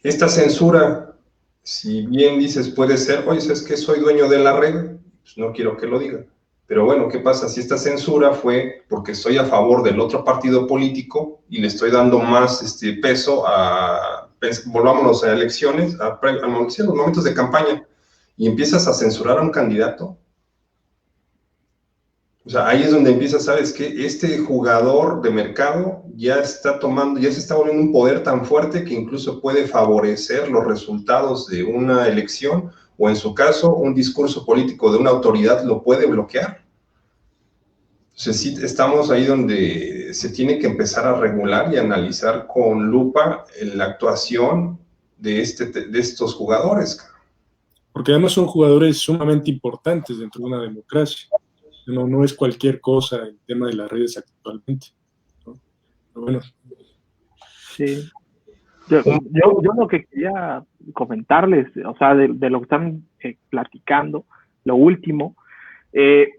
Esta censura, si bien dices puede ser, oye, ¿sabes qué? Soy dueño de la red, pues no quiero que lo diga. Pero bueno, ¿qué pasa si esta censura fue porque estoy a favor del otro partido político y le estoy dando más peso volvámonos a elecciones, a los momentos de campaña, y empiezas a censurar a un candidato? O sea, ahí es donde empieza, ¿sabes qué? Este jugador de mercado ya está tomando, ya se está volviendo un poder tan fuerte que incluso puede favorecer los resultados de una elección, o en su caso, un discurso político de una autoridad lo puede bloquear. Entonces sí, estamos ahí donde se tiene que empezar a regular y analizar con lupa la actuación de estos jugadores. Porque además son jugadores sumamente importantes dentro de una democracia. No es cualquier cosa el tema de las redes actualmente, ¿no? Pero bueno. Sí. Yo lo que quería comentarles, o sea, de lo que están platicando, lo último,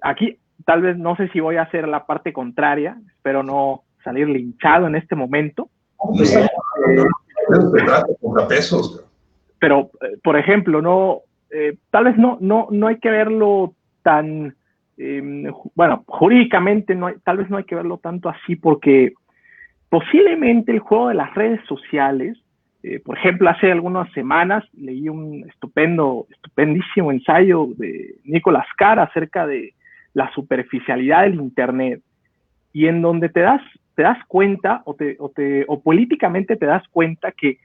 aquí tal vez no sé si voy a hacer la parte contraria, espero no salir linchado en este momento. Pero, por ejemplo, no, tal vez no hay que verlo tan, bueno, jurídicamente tal vez no hay que verlo tanto así, porque posiblemente el juego de las redes sociales, por ejemplo, hace algunas semanas leí un estupendísimo ensayo de Nicolás Carr acerca de la superficialidad del Internet, y en donde te das cuenta, o políticamente te das cuenta que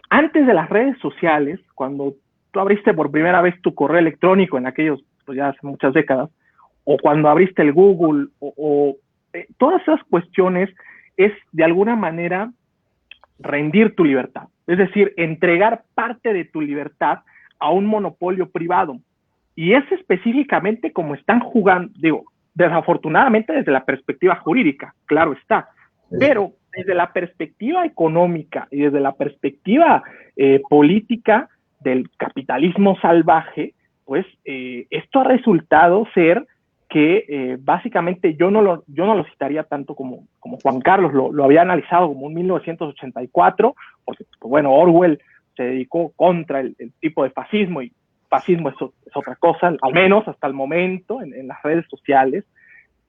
antes de las redes sociales, cuando tú abriste por primera vez tu correo electrónico en aquellos, pues ya hace muchas décadas, o cuando abriste el Google, todas esas cuestiones es de alguna manera rendir tu libertad. Es decir, entregar parte de tu libertad a un monopolio privado. Y es específicamente como están jugando, digo, desafortunadamente desde la perspectiva jurídica, claro está, pero desde la perspectiva económica y desde la perspectiva política del capitalismo salvaje, pues esto ha resultado ser que básicamente yo no lo citaría tanto como Juan Carlos, lo había analizado como un 1984, porque pues, bueno, Orwell se dedicó contra el tipo de fascismo, y fascismo es otra cosa, al menos hasta el momento en las redes sociales,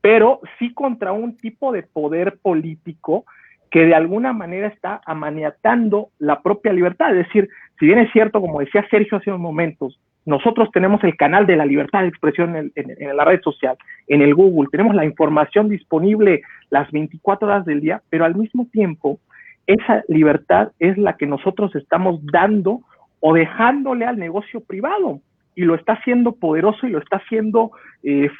pero sí contra un tipo de poder político que de alguna manera está amaniatando la propia libertad. Es decir, si bien es cierto, como decía Sergio hace unos momentos, nosotros tenemos el canal de la libertad de expresión en la red social, en el Google, tenemos la información disponible las 24 horas del día, pero al mismo tiempo, esa libertad es la que nosotros estamos dando o dejándole al negocio privado, y lo está haciendo poderoso y lo está haciendo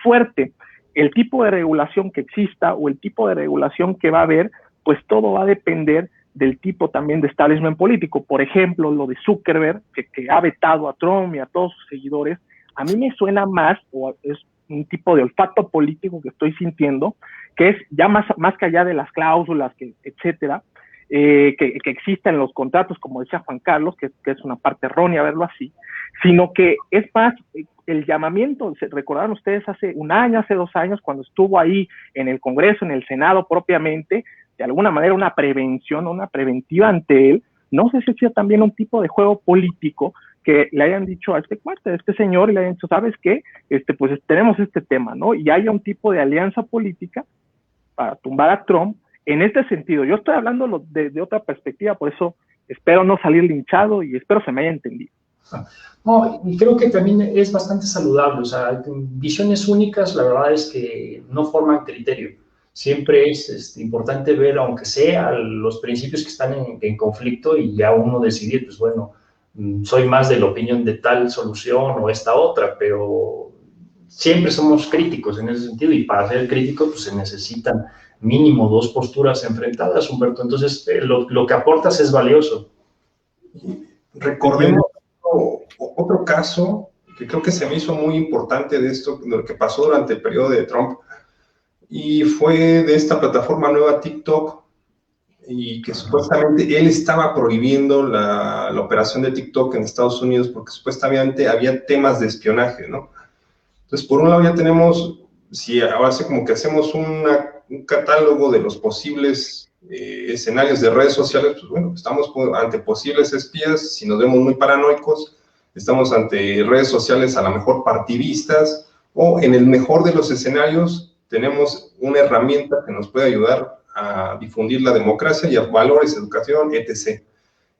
fuerte. El tipo de regulación que exista o el tipo de regulación que va a haber, pues todo va a depender del tipo también de establishment político. Por ejemplo, lo de Zuckerberg, que ha vetado a Trump y a todos sus seguidores, a mí me suena más, o es un tipo de olfato político que estoy sintiendo, que es ya más que allá de las cláusulas, etcétera, que existen en los contratos, como decía Juan Carlos, que es una parte errónea verlo así, sino que es más el llamamiento. Recordaron ustedes hace un año, hace 2 años, cuando estuvo ahí en el Congreso, en el Senado propiamente, de alguna manera una prevención, una preventiva ante él. No sé si sea también un tipo de juego político que le hayan dicho a este cuate, a este señor, y le hayan dicho, ¿sabes qué? Pues tenemos este tema, ¿no? Y haya un tipo de alianza política para tumbar a Trump en este sentido. Yo estoy hablando de otra perspectiva, por eso espero no salir linchado y espero se me haya entendido. No, y creo que también es bastante saludable, o sea, visiones únicas, la verdad es que no forman criterio. Siempre es importante ver, aunque sea, los principios que están en conflicto, y ya uno decidir, pues bueno, soy más de la opinión de tal solución o esta otra, pero siempre somos críticos en ese sentido, y para ser crítico pues se necesitan mínimo 2 posturas enfrentadas, Humberto. Entonces, lo que aportas es valioso. Recordemos otro caso que creo que se me hizo muy importante de esto, de lo que pasó durante el periodo de Trump, y fue de esta plataforma nueva TikTok, y que supuestamente él estaba prohibiendo la operación de TikTok en Estados Unidos porque supuestamente había temas de espionaje, ¿no? Entonces, por un lado ya tenemos, si ahora sí como que hacemos un catálogo de los posibles escenarios de redes sociales, pues bueno, estamos ante posibles espías. Si nos vemos muy paranoicos, estamos ante redes sociales a lo mejor partidistas, o en el mejor de los escenarios tenemos una herramienta que nos puede ayudar a difundir la democracia y a valores, educación, etc.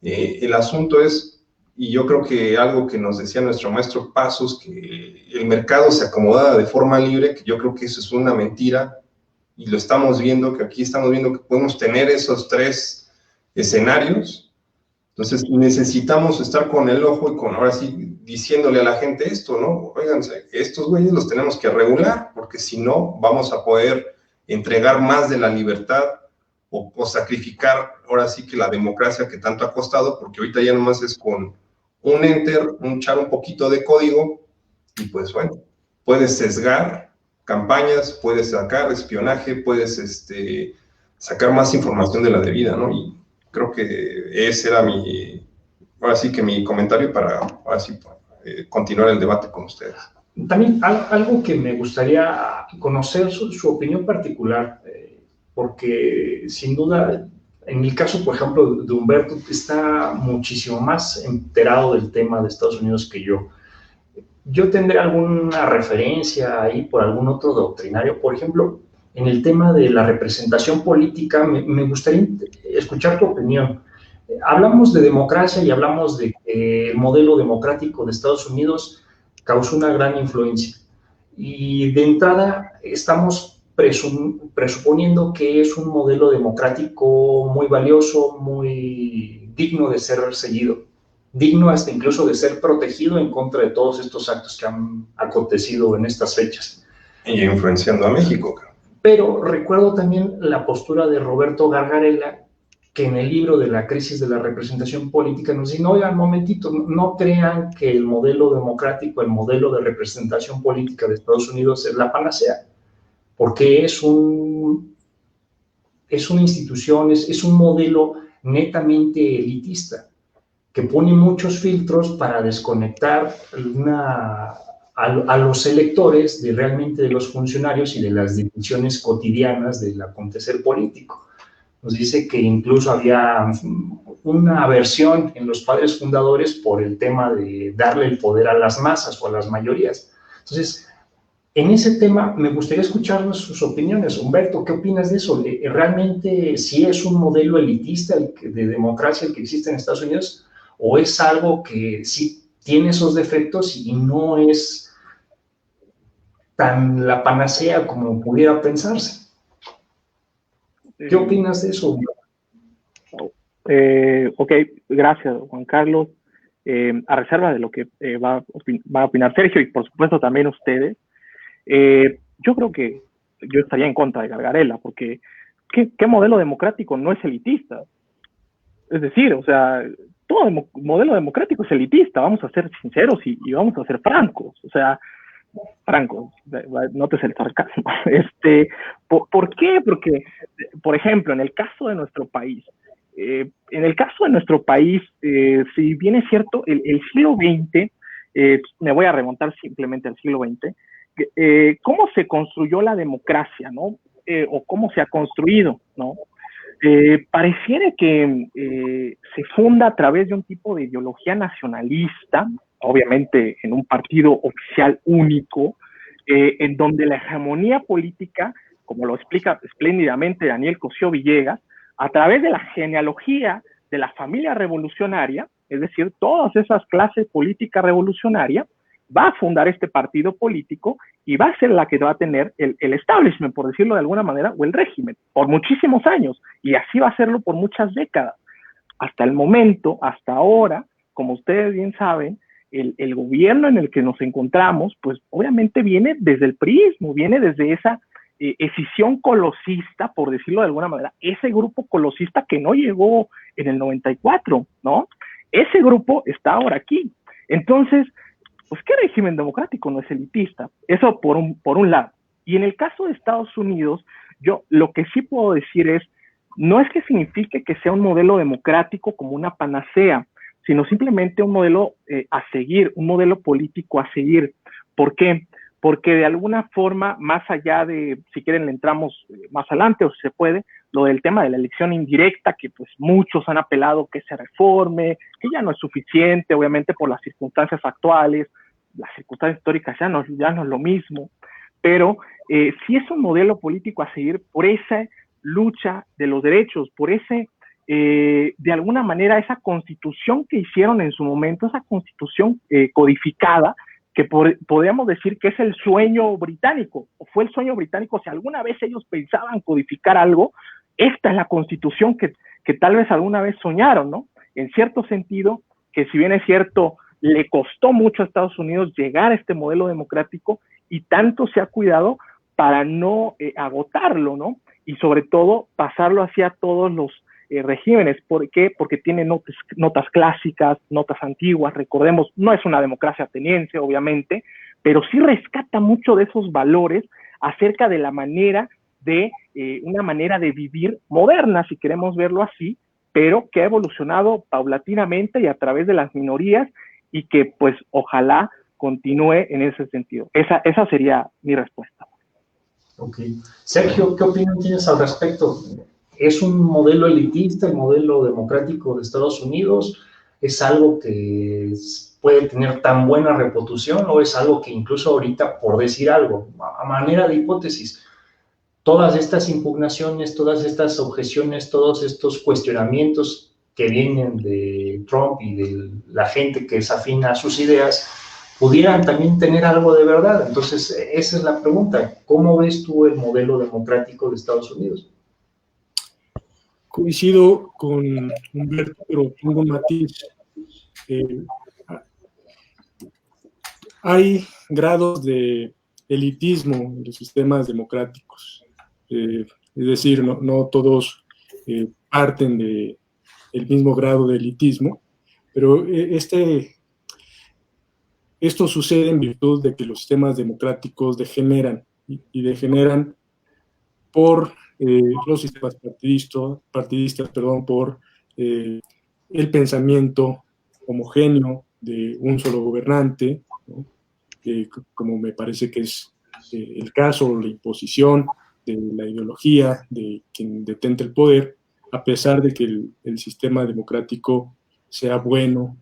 El asunto es, y yo creo que algo que nos decía nuestro maestro Pasos, que el mercado se acomodaba de forma libre, que yo creo que eso es una mentira, y lo estamos viendo, que aquí estamos viendo que podemos tener esos 3 escenarios. Entonces necesitamos estar con el ojo y ahora sí, diciéndole a la gente esto, ¿no? Óiganse, estos güeyes los tenemos que regular, porque si no, vamos a poder entregar más de la libertad o sacrificar, ahora sí, que la democracia que tanto ha costado, porque ahorita ya nomás es con un enter, echar un poquito de código, y pues bueno, puedes sesgar campañas, puedes sacar espionaje, puedes sacar más información de la debida, ¿no? Y creo que ese era ahora sí que mi comentario para, ahora sí, continuar el debate con ustedes. También algo que me gustaría conocer su opinión particular, porque sin duda, en el caso, por ejemplo, de Humberto, está muchísimo más enterado del tema de Estados Unidos que yo. Yo tendré alguna referencia ahí por algún otro doctrinario, por ejemplo, en el tema de la representación política, me gustaría escuchar tu opinión. Hablamos de democracia y hablamos de que el modelo democrático de Estados Unidos causó una gran influencia. Y de entrada estamos presuponiendo que es un modelo democrático muy valioso, muy digno de ser seguido, digno hasta incluso de ser protegido en contra de todos estos actos que han acontecido en estas fechas. Y influenciando a México. Pero recuerdo también la postura de Roberto Gargarella, que en el libro de la crisis de la representación política nos dice, no, oigan, momentito, no crean que el modelo democrático, el modelo de representación política de Estados Unidos es la panacea, porque es una institución, es un modelo netamente elitista, que pone muchos filtros para desconectar a los electores realmente de los funcionarios y de las decisiones cotidianas del acontecer político. Nos dice que incluso había una aversión en los padres fundadores por el tema de darle el poder a las masas o a las mayorías. Entonces, en ese tema me gustaría escuchar sus opiniones. Humberto, ¿qué opinas de eso? ¿Realmente sí es un modelo elitista de democracia el que existe en Estados Unidos? ¿O es algo que sí tiene esos defectos y no es tan la panacea como pudiera pensarse? ¿Qué opinas de eso? Ok, gracias, Juan Carlos. A reserva de lo que va a opinar Sergio y por supuesto también ustedes, yo creo que yo estaría en contra de Gargarella, porque ¿qué modelo democrático no es elitista? Es decir, o sea, todo modelo democrático es elitista, vamos a ser sinceros y vamos a ser francos, o sea, francos, nótese el sarcasmo. ¿Por qué? Porque, por ejemplo, en el caso de nuestro país, si bien es cierto, el siglo XX, me voy a remontar simplemente al siglo XX, ¿cómo se construyó la democracia, no? O cómo se ha construido, ¿no? Pareciera que se funda a través de un tipo de ideología nacionalista, obviamente en un partido oficial único, en donde la hegemonía política, como lo explica espléndidamente Daniel Cosío Villegas, a través de la genealogía de la familia revolucionaria, es decir, todas esas clases políticas revolucionarias, va a fundar este partido político y va a ser la que va a tener el establishment, por decirlo de alguna manera, o el régimen, por muchísimos años, y así va a serlo por muchas décadas. Hasta el momento, hasta ahora, como ustedes bien saben, el gobierno en el que nos encontramos, pues obviamente viene desde el priismo, viene desde esa escisión colosista, por decirlo de alguna manera, ese grupo colosista que no llegó en el 94, ¿no? Ese grupo está ahora aquí. Entonces, pues, ¿qué régimen democrático no es elitista? Eso por un lado. Y en el caso de Estados Unidos, yo lo que sí puedo decir es, no es que signifique que sea un modelo democrático como una panacea, sino simplemente un modelo a seguir, un modelo político a seguir. ¿Por qué? Porque de alguna forma, más allá de, si quieren le entramos más adelante o si se puede, lo del tema de la elección indirecta, que pues muchos han apelado que se reforme, que ya no es suficiente, obviamente por las circunstancias actuales, las circunstancias históricas ya no es lo mismo, pero sí es un modelo político a seguir por esa lucha de los derechos, por ese, de alguna manera, esa constitución que hicieron en su momento, esa constitución codificada, que podríamos decir que es el sueño británico, o fue el sueño británico, si alguna vez ellos pensaban codificar algo, esta es la constitución que tal vez alguna vez soñaron, ¿no? En cierto sentido, que si bien es cierto, le costó mucho a Estados Unidos llegar a este modelo democrático y tanto se ha cuidado para no agotarlo, ¿no? Y sobre todo pasarlo hacia todos los regímenes. ¿Por qué? Porque tiene notas clásicas, notas antiguas, recordemos, no es una democracia ateniense, obviamente, pero sí rescata mucho de esos valores acerca de la manera de una manera de vivir moderna, si queremos verlo así, pero que ha evolucionado paulatinamente y a través de las minorías, y que pues ojalá continúe en ese sentido. Esa sería mi respuesta. Ok. Sergio, ¿qué opinión tienes al respecto? ¿Es un modelo elitista, el modelo democrático de Estados Unidos? ¿Es algo que puede tener tan buena reputación o es algo que incluso ahorita, por decir algo, a manera de hipótesis, todas estas impugnaciones, todas estas objeciones, todos estos cuestionamientos que vienen de Trump y de la gente que es afín a sus ideas, pudieran también tener algo de verdad? Entonces, esa es la pregunta. ¿Cómo ves tú el modelo democrático de Estados Unidos? Coincido con Humberto, pero tengo un matiz. Hay grados de elitismo en los sistemas democráticos. Es decir, no todos parten del mismo grado de elitismo, pero esto sucede en virtud de que los sistemas democráticos degeneran, y degeneran por los sistemas partidistas, por el pensamiento homogéneo de un solo gobernante, ¿no? Como me parece que es el caso, la imposición de la ideología de quien detenta el poder, a pesar de que el sistema democrático sea bueno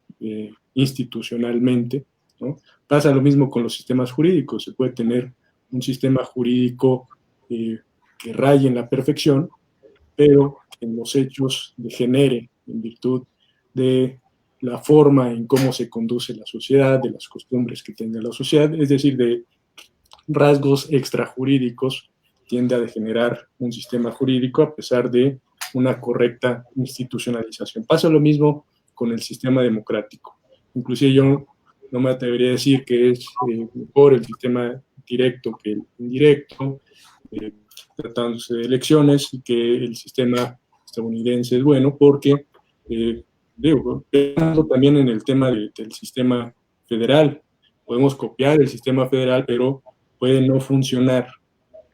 institucionalmente, ¿no? Pasa lo mismo con los sistemas jurídicos. Se puede tener un sistema jurídico que raye en la perfección, pero que en los hechos degenere en virtud de la forma en cómo se conduce la sociedad, de las costumbres que tenga la sociedad, es decir, de rasgos extrajurídicos, tiende a degenerar un sistema jurídico a pesar de una correcta institucionalización. Pasa lo mismo con el sistema democrático. Inclusive yo no me atrevería a decir que es mejor el sistema directo que el indirecto, tratándose de elecciones, y que el sistema estadounidense es bueno, porque, pensando también en el tema del sistema federal, podemos copiar el sistema federal, pero puede no funcionar,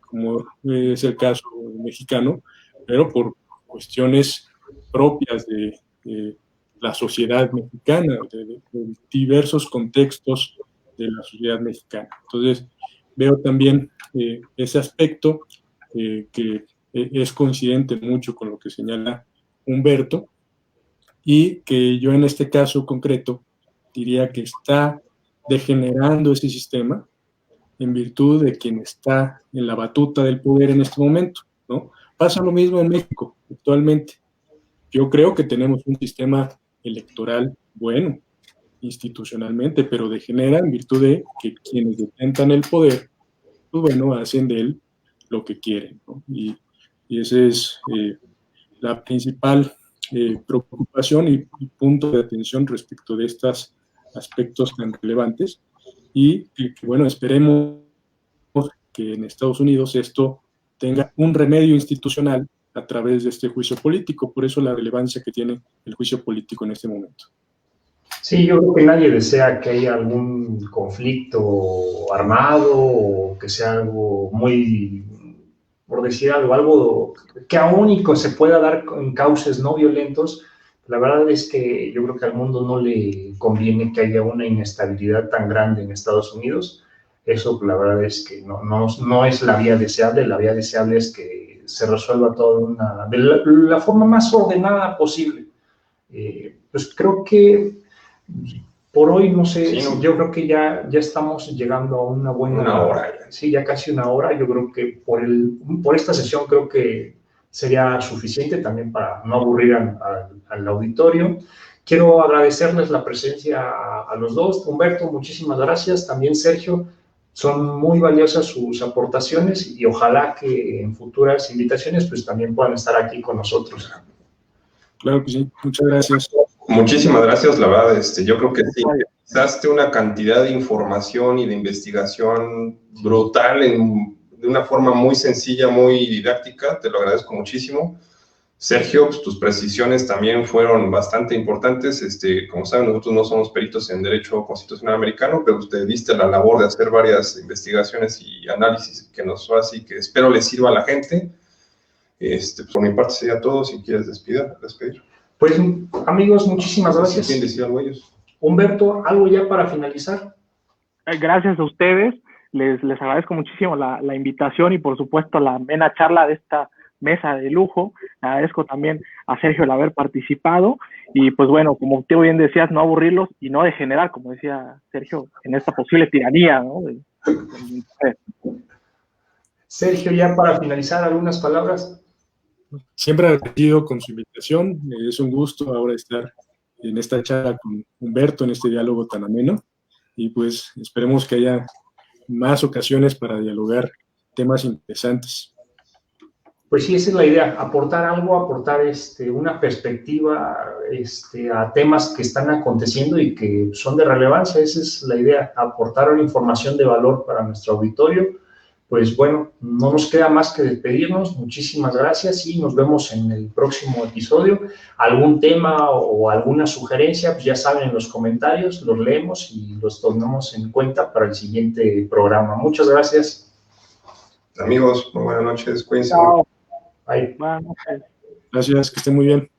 como es el caso mexicano, pero por cuestiones propias de la sociedad mexicana, de diversos contextos de la sociedad mexicana. Entonces, veo también ese aspecto que es coincidente mucho con lo que señala Humberto, y que yo en este caso concreto diría que está degenerando ese sistema en virtud de quien está en la batuta del poder en este momento, ¿no? Pasa lo mismo en México actualmente. Yo creo que tenemos un sistema electoral bueno, institucionalmente, pero degenera en virtud de que quienes detentan el poder, pues bueno, hacen de él lo que quieren, ¿no? Y esa es la principal preocupación y punto de atención respecto de estos aspectos tan relevantes, y que bueno, esperemos que en Estados Unidos esto tenga un remedio institucional a través de este juicio político. Por eso la relevancia que tiene el juicio político en este momento. Sí, yo creo que nadie desea que haya algún conflicto armado o que sea algo muy, por decir algo que aún y se pueda dar en cauces no violentos. La verdad es que yo creo que al mundo no le conviene que haya una inestabilidad tan grande en Estados Unidos. Eso, la verdad es que no es la vía deseable. La vía deseable es que se resuelva todo de la forma más ordenada posible. Pues creo que por hoy, no sé, sí, yo creo que ya estamos llegando a una hora. Sí, ya casi una hora. Yo creo que por esta sesión creo que sería suficiente también para no aburrir al auditorio. Quiero agradecerles la presencia a los dos. Humberto, muchísimas gracias. También Sergio, son muy valiosas sus aportaciones y ojalá que en futuras invitaciones pues también puedan estar aquí con nosotros. Claro que sí, muchas gracias. Muchísimas gracias, la verdad, yo creo que sí, utilizaste una cantidad de información y de investigación brutal de una forma muy sencilla, muy didáctica, te lo agradezco muchísimo. Sergio, pues, tus precisiones también fueron bastante importantes. Como saben, nosotros no somos peritos en Derecho Constitucional Americano, pero usted diste la labor de hacer varias investigaciones y análisis que así que espero les sirva a la gente. Pues, por mi parte sería todo. Si quieres despedir. Pues, amigos, muchísimas gracias. ¿Quieren decir algo ellos? Humberto, ¿algo ya para finalizar? Gracias a ustedes. Les agradezco muchísimo la invitación y, por supuesto, la amena charla de esta mesa de lujo. Agradezco también a Sergio el haber participado y, pues bueno, como tú bien decías, no aburrirlos y no degenerar, como decía Sergio, en esta posible tiranía, ¿no? Sergio, ya para finalizar, algunas palabras. Siempre agradecido con su invitación. Es un gusto ahora estar en esta charla con Humberto, en este diálogo tan ameno, y pues esperemos que haya más ocasiones para dialogar temas interesantes. Pues sí, esa es la idea, aportar algo, aportar una perspectiva a temas que están aconteciendo y que son de relevancia. Esa es la idea, aportar una información de valor para nuestro auditorio. Pues bueno, no nos queda más que despedirnos. Muchísimas gracias y nos vemos en el próximo episodio. Algún tema o alguna sugerencia, pues ya saben, en los comentarios, los leemos y los tomamos en cuenta para el siguiente programa. Muchas gracias. Amigos, muy buenas noches. Cuídense. Chao. Bye. Buenas noches. Gracias, que estén muy bien.